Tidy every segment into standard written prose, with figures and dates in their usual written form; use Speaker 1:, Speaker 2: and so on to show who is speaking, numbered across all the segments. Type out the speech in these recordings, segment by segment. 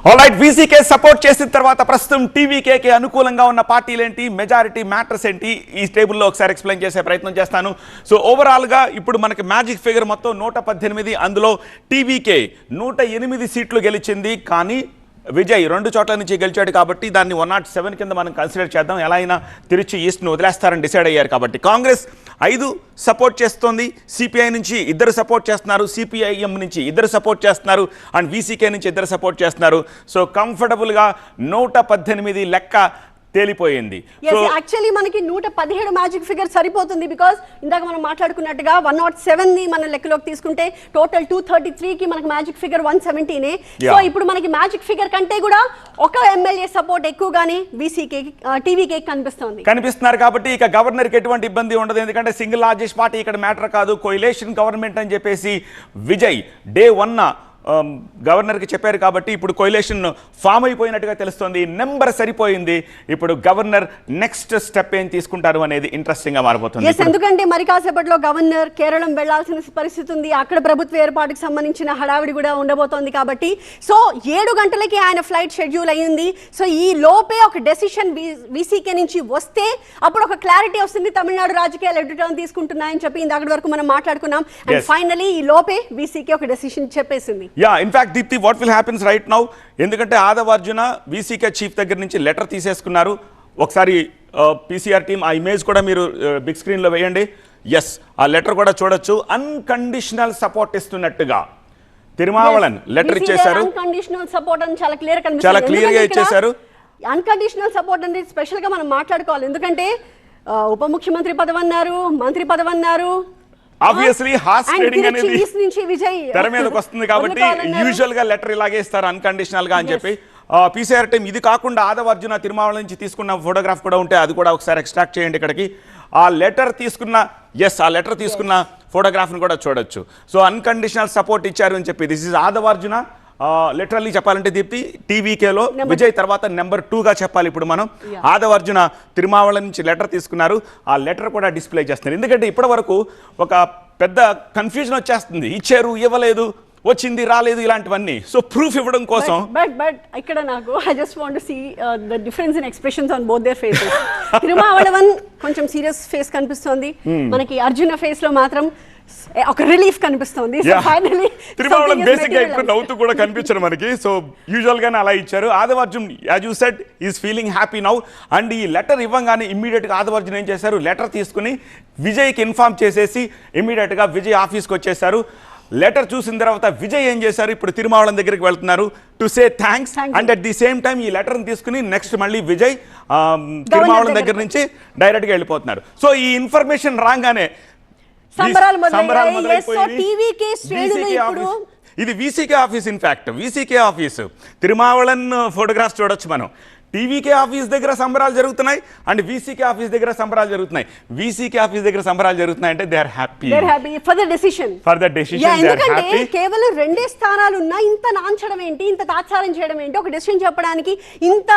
Speaker 1: Alright VCK support చేసిన తర్వాత ప్రస్తుతం టీవీకేకి అనుకూలంగా ఉన్న పార్టీలు ఏంటి, మెజారిటీ మ్యాటర్స్ ఏంటి, ఈ టేబుల్లో ఒకసారి ఎక్స్ప్లెయిన్ చేసే ప్రయత్నం చేస్తాను. సో ఓవరాల్గా ఇప్పుడు మనకి మ్యాజిక్ ఫిగర్ మొత్తం 118, అందులో టీవీకే 108 సీట్లు గెలిచింది. కానీ విజయ్ 2 చోట్ల నుంచి గెలిచాడు కాబట్టి దాన్ని 107 కింద మనం కన్సిడర్ చేద్దాం. ఎలా అయినా తిరిచి ఈస్ట్ను వదిలేస్తారని డిసైడ్ అయ్యారు కాబట్టి కాంగ్రెస్ 5 సపోర్ట్ చేస్తోంది, సిపిఐ నుంచి 2 సపోర్ట్ చేస్తున్నారు, సిపిఐఎం నుంచి 2 సపోర్ట్ చేస్తున్నారు, అండ్ వీసీకే నుంచి 2 సపోర్ట్ చేస్తున్నారు. సో కంఫర్టబుల్గా 118 లెక్క తేలిపోయింది.
Speaker 2: యాక్చువల్లీ మనకి 117 మ్యాజిక్ ఫిగర్ సరిపోతుంది. బికాస్ ఇందాక మనం మాట్లాడుకున్నట్టుగా 107 ని మన లెక్కలోకి తీసుకుంటే టోటల్ 233 కి మనకి మ్యాజిక్ ఫిగర్ 117. సో ఇప్పుడు మనకి మ్యాజిక్ ఫిగర్ కంటే కూడా ఒక ఎమ్మెల్యే సపోర్ట్ ఎక్కువగానే వీసీకే టీవీకే
Speaker 1: కనిపిస్తున్నారు. కాబట్టి ఇక గవర్నర్కి ఎటువంటి ఇబ్బంది ఉండదు, ఎందుకంటే సింగిల్ లార్జెస్ట్ పార్టీ ఇక్కడ మ్యాటర్ కాదు, కోయిలేషన్ గవర్నమెంట్ అని చెప్పేసి విజయ్ డే 1 గవర్నర్కి చెప్పారు. కాబట్టి ఇప్పుడు కోయిలేషన్ ఫామ్ అయిపోయినట్టుగా తెలుస్తోంది, నెంబర్ సరిపోయింది. ఇప్పుడు గవర్నర్ నెక్స్ట్ స్టెప్ ఏం తీసుకుంటారు అనేది ఇంట్రెస్టింగ్ గా మారిపోతుంది.
Speaker 2: ఎందుకంటే మరి కాసేపట్లో గవర్నర్ కేరళం వెళ్లాల్సిన పరిస్థితి ఉంది, అక్కడ ప్రభుత్వ ఏర్పాటుకు సంబంధించిన హడావిడి కూడా ఉండబోతోంది. కాబట్టి సో 7 గంటలకి ఆయన ఫ్లైట్ షెడ్యూల్ అయ్యింది. సో ఈ లోపే ఒక డెసిషన్ వీసీకే నుంచి వస్తే అప్పుడు ఒక క్లారిటీ వస్తుంది, తమిళనాడు రాజకీయాలు ఎటు టర్న్ తీసుకుంటున్నాయని చెప్పి ఇందాక వరకు మనం మాట్లాడుకున్నాం. అండ్ ఫైనలీ ఈ లోపే వీసీకే ఒక డెసిషన్ చెప్పేసింది.
Speaker 1: In fact Deepthi, what will happens right now, ఎందుకంటే ఆదవార్జున వీసీకే చీఫ్ దగ్గర నుంచి లెటర్ తీసేసుకున్నారు. ఒకసారి పీసీఆర్ టీం ఆ ఇమేజ్ కూడా మీరు బిగ్ స్క్రీన్లో వేయండి. ఎస్, ఆ లెటర్ కూడా చూడొచ్చు. అన్కండిషనల్ సపోర్ట్ ఇస్తున్నట్టుగా తిరుమావళన్ లెటర్ ఇచ్చేశారు.
Speaker 2: అన్కండిషనల్ సపోర్ట్ అని చాలా
Speaker 1: క్లియర్ గా ఇచ్చేశారు.
Speaker 2: అన్కండిషనల్ సపోర్ట్ అనేది స్పెషల్ గా మనం మాట్లాడుకోవాలి, ఎందుకంటే ఉప ముఖ్యమంత్రి పదవి అన్నారు, మంత్రి పదవి అన్నారు.
Speaker 1: ఆబ్వియస్లీ హార్స్ ట్రేడింగ్ అనేది తెర మీదకి వస్తుంది కాబట్టి యూజువల్ గా లెటర్ ఇలాగే ఇస్తారు అన్కండిషనల్ గా అని చెప్పి. పీసీఆర్ టీం ఇది కాకుండా ఆదవార్జున తిరుమావళ నుంచి తీసుకున్న ఫోటోగ్రాఫ్ కూడా ఉంటే అది కూడా ఒకసారి ఎక్స్ట్రాక్ట్ చేయండి ఇక్కడికి. ఆ లెటర్ తీసుకున్న ఫోటోగ్రాఫ్ని కూడా చూడొచ్చు. సో అన్కండిషనల్ సపోర్ట్ ఇచ్చారు అని చెప్పి దిస్ ఇస్ ఆదవార్జున. లిటరల్లీ చెప్పాలంటే దీప్తి, టీవీకేలో విజయ్ తర్వాత నెంబర్ 2గా చెప్పాలి. ఇప్పుడు మనం ఆదవార్జున తిరుమావళ నుంచి లెటర్ తీసుకున్నారు, ఆ లెటర్ కూడా డిస్ప్లే చేస్తున్నారు. ఎందుకంటే ఇప్పటి వరకు ఒక పెద్ద కన్ఫ్యూజన్ వచ్చేస్తుంది, ఇచ్చారు ఇవ్వలేదు, వచ్చింది రాలేదు, ఇలాంటివన్నీ. సో ప్రూఫ్ ఇవ్వడం కోసం
Speaker 2: బట్ ఇక్కడ నాకు I just want to see the difference in expressions on both their faces. Thirumavalavan కొంచెం సీరియస్ ఫేస్ కనిపిస్తోంది, మనకి అర్జున ఫేస్ లో మాత్రం ఒక రిలీఫ్ కనిపిస్తుంది.
Speaker 1: తిరుమావళవన్ బేసిక్ గా ఇప్పుడు నవ్వుతూ కూడా కనిపించారు మనకి. సో యూజువల్ గానే అలా ఇచ్చారు. Aadhav Arjun as you said is feeling happy now. And ఈ లెటర్ ఇవ్వగానే ఇమ్మీడియట్ గా ఆదవార్జున్ ఏం చేశారు, లెటర్ తీసుకుని విజయ్కి ఇన్ఫార్మ్ చేసేసి ఇమ్మీడియట్ గా విజయ్ ఆఫీస్కి వచ్చేసారు. లెటర్ చూసిన తర్వాత విజయ్ ఏం చేశారు, ఇప్పుడు తిరుమావళం దగ్గరికి వెళ్తున్నారు to say thanks. And at the same time ఈ లెటర్ని తీసుకుని నెక్స్ట్ మళ్ళీ విజయ్ తిరుమావళం దగ్గర నుంచి డైరెక్ట్గా వెళ్ళిపోతున్నారు. సో ఈ ఇన్ఫర్మేషన్ రాగానే ఇది VCK office. In fact VCK office Thirumavalavan photographs చూడొచ్చు మనం. టీవీకే ఆఫీస్ దగ్గర సంబరాలు జరుగుతున్నాయి అండ్ వీసీకే ఆఫీస్ దగ్గర సంబరాలు జరుగుతున్నాయి. వీసీకే ఆఫీస్ దగ్గర సంబరాలు జరుగుతున్నాయి అంటే they are happy
Speaker 2: for the decision. ఎందుకంటే కేవలం 2 స్థానాలు ఉన్నా ఇంత నాంచడం ఏంటి, ఇంత తాత్సారం చేయడం ఏంటి, ఒక డెసిషన్ చెప్పడానికి ఇంత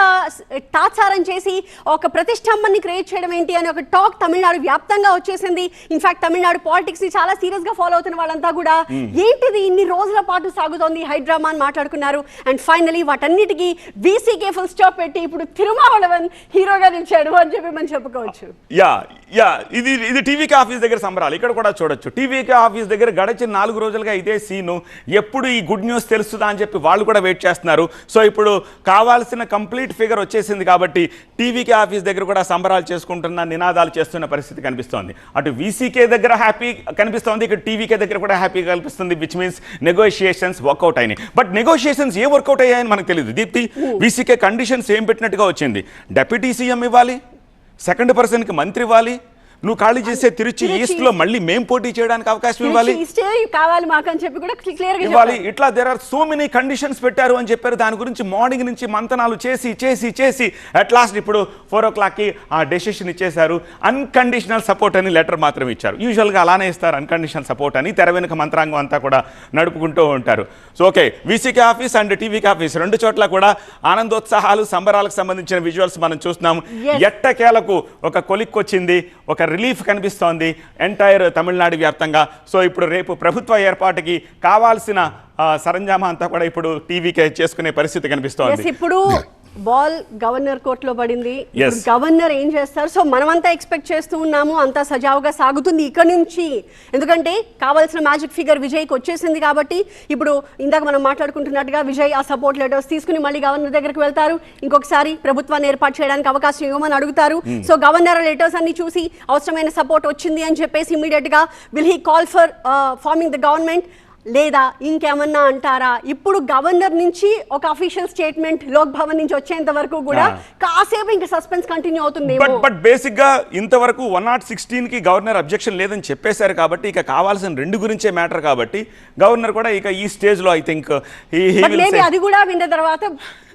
Speaker 2: తాత్సారం చేసి ఒక ప్రతిష్టంభాన్ని క్రియేట్ చేయడం ఏంటి అని ఒక టాక్ తమిళనాడు వ్యాప్తంగా వచ్చేసింది. ఇన్ఫాక్ట్ తమిళనాడు పాలిటిక్స్ ని చాలా సీరియస్ గా ఫాలో అవుతున్న వాళ్ళంతా కూడా ఏంటిది ఇన్ని రోజుల పాటు సాగుతోంది హైడ్రామా అని మాట్లాడుకున్నారు. అండ్ ఫైనలీ వాటన్నిటికీ వీసీకే ఫుల్ స్టాప్ పెట్టి ఇప్పుడు తిరుమావళవన్ హీరోగా నిలిచాడు అని చెప్పి మనం చెప్పుకోవచ్చు.
Speaker 1: ఇది టీవీకే ఆఫీస్ దగ్గర సంబరాలు ఇక్కడ కూడా చూడొచ్చు. టీవీకే ఆఫీస్ దగ్గర గడిచిన 4 రోజులుగా ఇదే సీను. ఎప్పుడు ఈ గుడ్ న్యూస్ తెలుస్తుందా అని చెప్పి వాళ్ళు కూడా వెయిట్ చేస్తున్నారు. సో ఇప్పుడు కావాల్సిన కంప్లీట్ ఫిగర్ వచ్చేసింది కాబట్టి టీవీకే ఆఫీస్ దగ్గర కూడా సంబరాలు చేసుకుంటున్న, నినాదాలు చేస్తున్న పరిస్థితి కనిపిస్తోంది. అటు వీసీకే దగ్గర హ్యాపీ కనిపిస్తోంది, ఇక్కడ టీవీకే దగ్గర కూడా హ్యాపీ కనిపిస్తుంది. విచ్ మీన్స్ నెగోషియేషన్స్ వర్కౌట్ అయినాయి. బట్ నెగోషియేషన్స్ ఏ వర్కౌట్ అయ్యాయని మనకు తెలియదు దీప్తి. వీసీకే కండిషన్స్ ఏం పెట్టినట్టుగా వచ్చింది, డెప్యూటీ సీఎం ఇవ్వాలి, సెకండ్ పర్సన్కి మంత్రి ఇవ్వాలి, నువ్వు ఖాళీ చేసే తిరుచి ఈస్ట్ లో మళ్ళీ మేము పోటీ చేయడానికి అవకాశం ఇవ్వాలి, ఇట్లా there are so many conditions పెట్టారు అని చెప్పారు. దాని గురించి మార్నింగ్ నుంచి మంతనాలు చేసి చేసి చేసి అట్ లాస్ట్ ఇప్పుడు 4 o'clock ఆ డెసిషన్ ఇచ్చేశారు. అన్కండిషనల్ సపోర్ట్ అని లెటర్ మాత్రం ఇచ్చారు. యూజువల్గా అలానే ఇస్తారు అన్కండిషనల్ సపోర్ట్ అని, తెర వెనుక మంత్రాంగం అంతా కూడా నడుపుకుంటూ ఉంటారు. So okay, VCK office and TVK office 2 చోట్ల కూడా ఆనందోత్సాహాలు, సంబరాలకు సంబంధించిన విజువల్స్ మనం చూస్తున్నాం. ఎట్టకేలకు ఒక కొలిక్కొచ్చింది, ఒక రిలీఫ్ కనిపిస్తోంది ఎంటైర్ తమిళనాడు వ్యాప్తంగా. సో ఇప్పుడు రేపు ప్రభుత్వ ఏర్పాటుకి కావాల్సిన సరంజామా అంతా కూడా ఇప్పుడు టీవీకే చేసుకునే పరిస్థితి కనిపిస్తోంది.
Speaker 2: ఇప్పుడు బాల్ గవర్నర్ కోర్టులో పడింది.
Speaker 1: Yes.
Speaker 2: గవర్నర్ ఏం చేస్తారు? సో మనమంతా ఎక్స్పెక్ట్ చేస్తూ ఉన్నాము, అంతా సజావుగా సాగుతుంది ఇక్కడ నుంచి. ఎందుకంటే కావాల్సిన మ్యాజిక్ ఫిగర్ విజయ్కి వచ్చేసింది కాబట్టి ఇప్పుడు ఇందాక మనం మాట్లాడుకుంటున్నట్టుగా విజయ్ ఆ సపోర్ట్ లెటర్స్ తీసుకుని మళ్ళీ గవర్నర్ దగ్గరికి వెళ్తారు. ఇంకొకసారి ప్రభుత్వాన్ని ఏర్పాటు చేయడానికి అవకాశం ఇవ్వమని అడుగుతారు. సో గవర్నర్ లెటర్స్ అన్ని చూసి అవసరమైన సపోర్ట్ వచ్చింది అని చెప్పేసి ఇమీడియట్ గా will he call for forming the government, లేదా ఇంకేమన్నా అంటారా? ఇప్పుడు గవర్నర్ నుంచి ఒక అఫీషియల్ స్టేట్మెంట్ లోక్ భవన్ నుంచి వచ్చేంత వరకు కూడా కాసేపు ఇంకా సస్పెన్స్ కంటిన్యూ అవుతుంది.
Speaker 1: బట్ బేసిక్ గా ఇంతవరకు 116 కి గవర్నర్ అబ్జెక్షన్ లేదని చెప్పేశారు కాబట్టి ఇక కావాల్సిన రెండు గురించే మ్యాటర్ కాబట్టి గవర్నర్ కూడా ఇక ఈ స్టేజ్ లో ఐ థింక్
Speaker 2: అది కూడా విన్న తర్వాత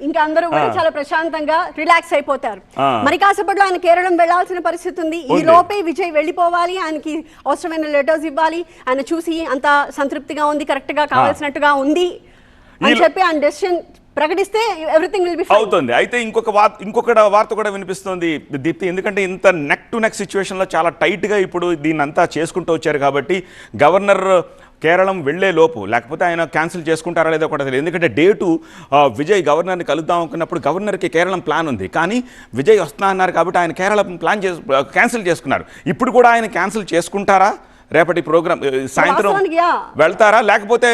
Speaker 2: ఇంకా అందరూ కూడా చాలా ప్రశాంతంగా రిలాక్స్ అయిపోతారు. మరి కాసేపట్లో ఆయన కేరళం వెళ్లాల్సిన పరిస్థితి ఉంది. ఈ లోపే విజయ్ వెళ్ళిపోవాలి, ఆయనకి అవసరమైన లెటర్స్ ఇవ్వాలి, ఆయన చూసి అంత సంతృప్తిగా ఉంది, కరెక్ట్ గా కావాల్సినట్టుగా ఉంది అని చెప్పి ఆయన డెసిషన్ ప్రకటిస్తే ఎవ్రీథింగ్ విల్ బి ఫైన్
Speaker 1: అవుతుంది. అయితే ఇంకొక వార్త కూడా వినిపిస్తుంది దీప్తి, ఎందుకంటే ఇంత నెక్ టు నెక్ సిచ్యువేషన్ లో చాలా టైట్ గా ఇప్పుడు దీన్ని అంతా చేసుకుంటూ వచ్చారు కాబట్టి గవర్నర్ కేరళం వెళ్లే లోపు, లేకపోతే ఆయన క్యాన్సిల్ చేసుకుంటారా లేదో కూడా తెలియదు. ఎందుకంటే డేటు విజయ్ గవర్నర్ని కలుద్దాం అనుకున్నప్పుడు గవర్నర్కి కేరళం ప్లాన్ ఉంది, కానీ విజయ్ వస్తున్నా అన్నారు కాబట్టి ఆయన కేరళం ప్లాన్ క్యాన్సిల్ చేసుకున్నారు. ఇప్పుడు కూడా ఆయన క్యాన్సిల్ చేసుకుంటారా? రేపటి ప్రోగ్రామ్ సాయంత్రం వెళ్తారా? లేకపోతే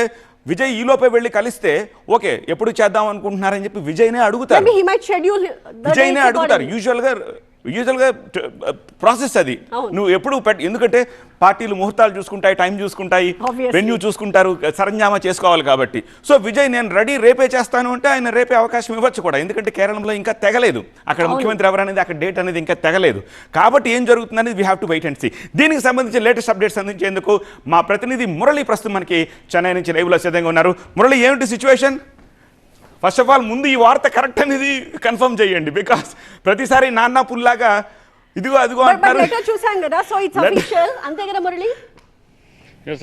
Speaker 1: విజయ్ ఈలోపే వెళ్ళి కలిస్తే ఓకే ఎప్పుడు చేద్దాం అనుకుంటున్నారని చెప్పి విజయ్నే అడుగుతారు. యూజువల్గా ప్రాసెస్ అది. నువ్వు ఎప్పుడు ఎందుకంటే పార్టీలు ముహూర్తాలు చూసుకుంటాయి, టైం చూసుకుంటాయి, వెన్యూ చూసుకుంటారు, సరంజామా చేసుకోవాలి కాబట్టి. సో విజయ్ నేను రెడీ రేపే చేస్తాను అంటే ఆయన రేపే అవకాశం ఇవ్వచ్చు కూడా, ఎందుకంటే కేరళంలో ఇంకా తెగలేదు, అక్కడ ముఖ్యమంత్రి ఎవరనేది అక్కడ డేట్ అనేది ఇంకా తెగలేదు కాబట్టి ఏం జరుగుతుందనేది we have to wait and see. దీనికి సంబంధించి లేటెస్ట్ అప్డేట్స్ అందించేందుకు మా ప్రతినిధి మురళి ప్రస్తుతం మనకి చెన్నై నుంచి లైవ్లో సిద్ధంగా ఉన్నారు. మురళి, ఏమిటి సిచ్యువేషన్? ఫస్ట్ ఆఫ్ ఆల్ ముందు ఈ వార్త కరెక్ట్ అనేది కన్ఫర్మ్ చేయండి, బికాస్ ప్రతిసారి నాన్న పుల్లాగా ఇదిగో అదిగో
Speaker 2: చూసాం కదా. సో ఇట్స్ అఫీషియల్, అంతే కదా మురళి?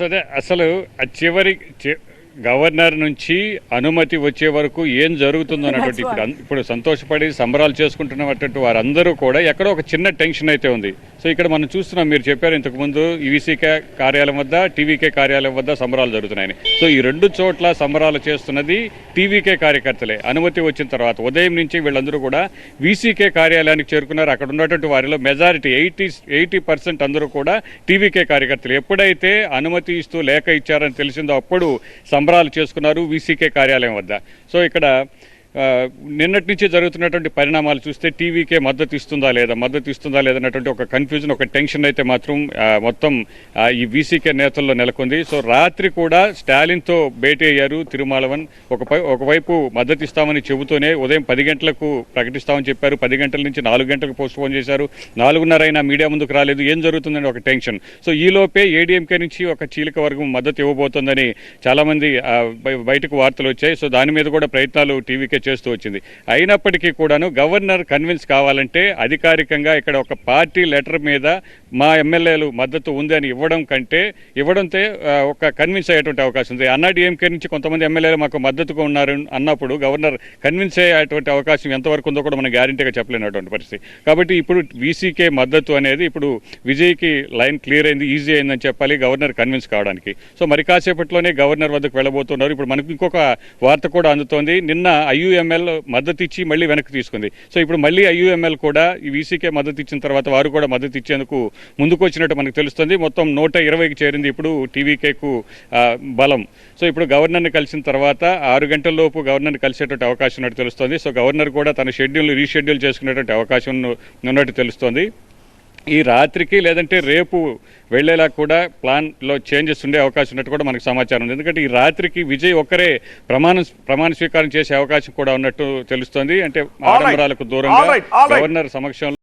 Speaker 3: అదే అసలు చివరి గవర్నర్ నుంచి అనుమతి వచ్చే వరకు ఏం జరుగుతుందో అన్నటువంటి ఇప్పుడు సంతోషపడి సంబరాలు చేసుకుంటున్నటువంటి వారందరూ కూడా ఎక్కడో ఒక చిన్న టెన్షన్ అయితే ఉంది. సో ఇక్కడ మనం చూస్తున్నాం, మీరు చెప్పారు ఇంతకుముందు ఈవీసీకే కార్యాలయం వద్ద, టీవీకే కార్యాలయం వద్ద సంబరాలు జరుగుతున్నాయని. సో ఈ రెండు చోట్ల సంబరాలు చేస్తున్నది టీవీకే కార్యకర్తలే. అనుమతి వచ్చిన తర్వాత ఉదయం నుంచి వీళ్ళందరూ కూడా వీసీకే కార్యాలయానికి చేరుకున్నారు. అక్కడ ఉన్నటువంటి వారిలో మెజారిటీ 80% అందరూ కూడా టీవీకే కార్యకర్తలు. ఎప్పుడైతే అనుమతి ఇస్తూ లేఖ ఇచ్చారని తెలిసిందో అప్పుడు సంబరాలు చేసుకున్నారు వీసీకే కార్యాలయం వద్ద. సో ఇక్కడ నిన్నటి నుంచి జరుగుతున్నటువంటి పరిణామాలు చూస్తే టీవీకే మద్దతు ఇస్తుందా లేదన్నటువంటి ఒక కన్ఫ్యూజన్, ఒక టెన్షన్ అయితే మాత్రం మొత్తం ఈ వీసీకే నేతల్లో నెలకొంది. సో రాత్రి కూడా స్టాలిన్తో భేటీ అయ్యారు తిరుమాలవన్. ఒకవైపు మద్దతు ఇస్తామని చెబుతూనే ఉదయం 10 గంటలకు ప్రకటిస్తామని చెప్పారు. 10 గంటల నుంచి 4 గంటలకు పోస్ట్ పోన్ చేశారు. 4:30 అయినా మీడియా ముందుకు రాలేదు. ఏం జరుగుతుందని ఒక టెన్షన్. సో ఈలోపే ఏడీఎంకే నుంచి ఒక చీలిక వర్గం మద్దతు ఇవ్వబోతోందని చాలామంది బయటకు వార్తలు వచ్చాయి. సో దాని మీద కూడా ప్రయత్నాలు టీవీకే చేస్తూ వచ్చింది. అయినప్పటికీ కూడాను గవర్నర్ కన్విన్స్ కావాలంటే అధికారికంగా ఇక్కడ ఒక పార్టీ లెటర్ మీద మా ఎమ్మెల్యేలు మద్దతు ఉంది అని ఇవ్వడంతో ఒక కన్విన్స్ అయ్యేటువంటి అవకాశం ఉంది. అన్నాడీఎంకే నుంచి కొంతమంది ఎమ్మెల్యేలు మాకు మద్దతుగా ఉన్నారు అన్నప్పుడు గవర్నర్ కన్విన్స్ అయ్యేటువంటి అవకాశం ఎంతవరకు ఉందో కూడా మనం గ్యారంటీగా చెప్పలేనటువంటి పరిస్థితి. కాబట్టి ఇప్పుడు వీసీకే మద్దతు అనేది ఇప్పుడు విజయ్కి లైన్ క్లియర్ అయింది, ఈజీ అయిందని చెప్పాలి గవర్నర్ కన్విన్స్ కావడానికి. సో మరి కాసేపట్లోనే గవర్నర్ వద్దకు వెళ్ళబోతున్నారు. ఇప్పుడు మనకు ఇంకొక వార్త కూడా అందుతోంది. నిన్న ఐయుఎంఎల్ మద్దతు ఇచ్చి మళ్ళీ వెనక్కి తీసుకుంది. సో ఇప్పుడు మళ్ళీ ఐయుఎంఎల్ కూడా ఈ వీసీకే మద్దతు ఇచ్చిన తర్వాత వారు కూడా మద్దతు ఇచ్చేందుకు ముందుకు వచ్చినట్టు మనకు తెలుస్తుంది. మొత్తం 120కి చేరింది ఇప్పుడు టీవీకేకు బలం. సో ఇప్పుడు గవర్నర్ని కలిసిన తర్వాత 6 గంటల లోపు గవర్నర్ని కలిసేటువంటి అవకాశం ఉన్నట్టు తెలుస్తోంది. సో గవర్నర్ కూడా తన షెడ్యూల్ని రీషెడ్యూల్ చేసుకునేటువంటి అవకాశం ఉన్నట్టు తెలుస్తోంది. ఈ రాత్రికి లేదంటే రేపు వెళ్లేలా కూడా ప్లాన్లో చేంజెస్ ఉండే అవకాశం ఉన్నట్టు కూడా మనకు సమాచారం ఉంది. ఎందుకంటే ఈ రాత్రికి విజయ్ ఒక్కరే ప్రమాణ స్వీకారం చేసే అవకాశం కూడా ఉన్నట్టు తెలుస్తోంది. అంటే ఆడంబరాలకు దూరంగా గవర్నర్ సమక్షంలో